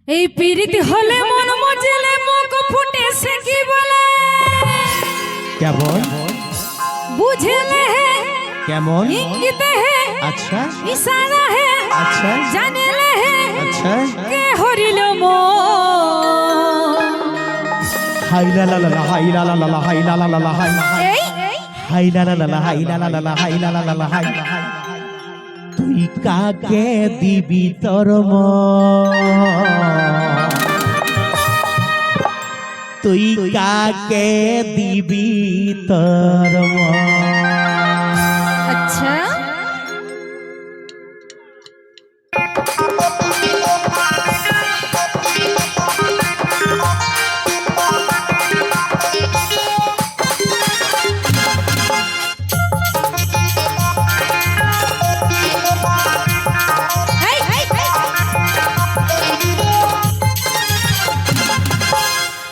এই পীড়িত হলে মন মজলে মুখ ফুটে সে কি বলে কেমন বুঝলে হে কেমন ইঙ্গিতে হে আচ্ছা ইশারা হে আচ্ছা জানিলে হে আচ্ছা কে হরিল মন হাই লা লা লা হাই লা লা লা হাই লা লা লা হাই এই হাই লা লা লা হাই লা লা লা হাই লা লা হাই তুই কাকে দিবি তোর তুই কাকে দিবি তোর আচ্ছা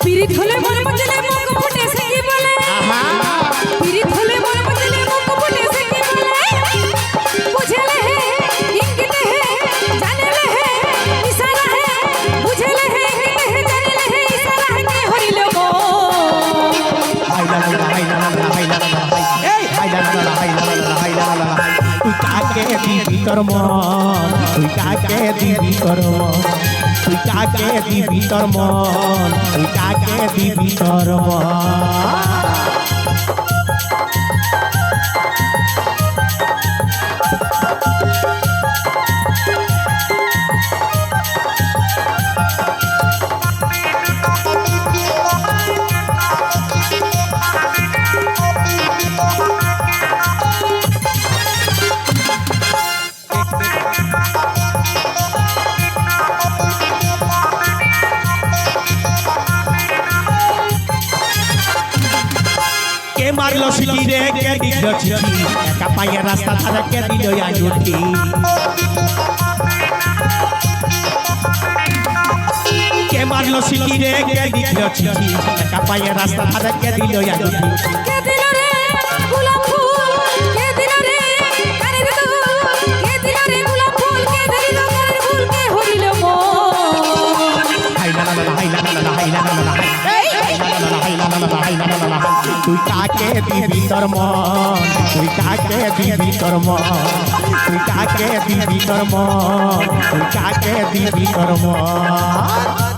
পীড়িত হলে মন মজলে মুখ ফুটে সে কি বলে পীড়িত হলে মন মজলে মুখ ফুটে সে কি বলে বুঝলে হে ইঙ্গিতে হে জানিলে হে ইশারা হে বুঝলে হে ইঙ্গিতে হে জানিলে হে ইশারা হে কে হরিল মন হাই লা লা হাই লা লা হাই লা লা হাই এই হাই লা লা হাই লা লা হাই লা লা তুই কাকে দিবি তোর মন তুই কাকে দিবি তোর মন তুই কাকে দিবি তোর মন তুই কাকে দিবি তোর মন কে মারলো সিটি রে কে দিল চিঠি একা পায়ে রাস্তা ধারে কে দিল আঙুঠি কে মারলো সিটি রে কে দিল চিঠি একা পায়ে রাস্তা ধারে কে দিল আঙুঠি কে দিল রে গোলাপ ফুল কে দিল রে কানের দুল কে দিল রে গোলাপ ফুল কে ধরিল কানের ফুল কে হরিল মন হাই লা লা হাই লা লা হাই লা লা হাই লা লা হাই লা লা তুই কাকে দিবি তোর মন তুই কাকে দিবি তোর মন তুই কাকে দিবি তোর মন তুই কাকে দিবি তোর মন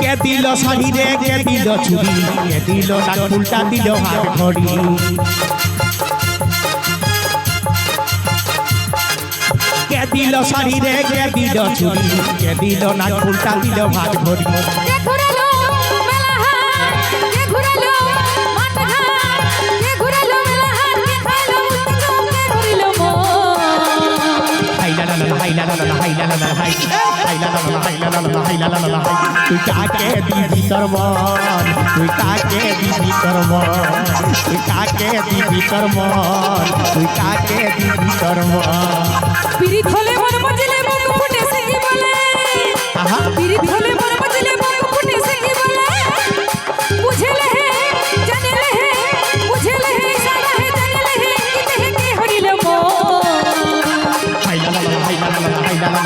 কে দিল শাড়ি রে কে দিল চুড়ি কে দিল নাক ফুলটা দিল হাত ঘড়ি কে দিল শাড়ি রে কে দিল চুড়ি কে দিল নাক ফুলটা দিল হাত ঘড়ি কে ঘুরালো মেলাহার কে ঘুরালো মাঠঘাট কে ঘুরালো মেলাহার কে খাইলো উত্তম কে হরিল মন হাই লা লা হাই লা লা হাই লা লা হাই হাই লা লা হাই লা লা হাই লা লা হাই তুই কাকে দিবি তোর মন তুই কাকে দিবি তোর মন তুই কাকে দিবি তোর মন তুই কাকে দিবি তোর মন পীড়িত হলে মন মজলে মুখ ফুটে সে কি বলে আহা পীড়িত হলে মন মজলে মুখ ফুটে সে কি বলে বুঝলে হে জানিলে হে বুঝলে হে ইশারা হে জানিলে হে ইঙ্গিতে হে কে হরিল মন হাই লা লা হাই লা লা হাই লা লা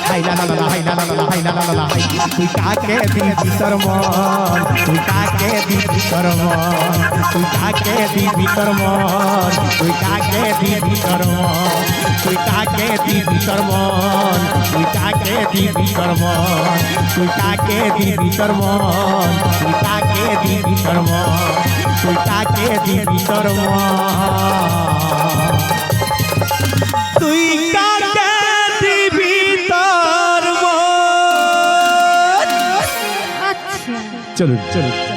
হাই লা লা হাই লা লা হাই লা লা হাই তুই কাকে দিবি তোর মন তুই কাকে দিবি তোর মন তুই কাকে দিবি তোর মন তুই কাকে দিবি তোর মন তুই কাকে দিবি তোর মন তুই কাকে দিবি তোর মন তুই কাকে দিবি তোর মন তুই কাকে দিবি তোর মন তুই কাকে দিবি তোর মন তুই কাকে দিবি তোর মন আচ্ছা চলুন চলুন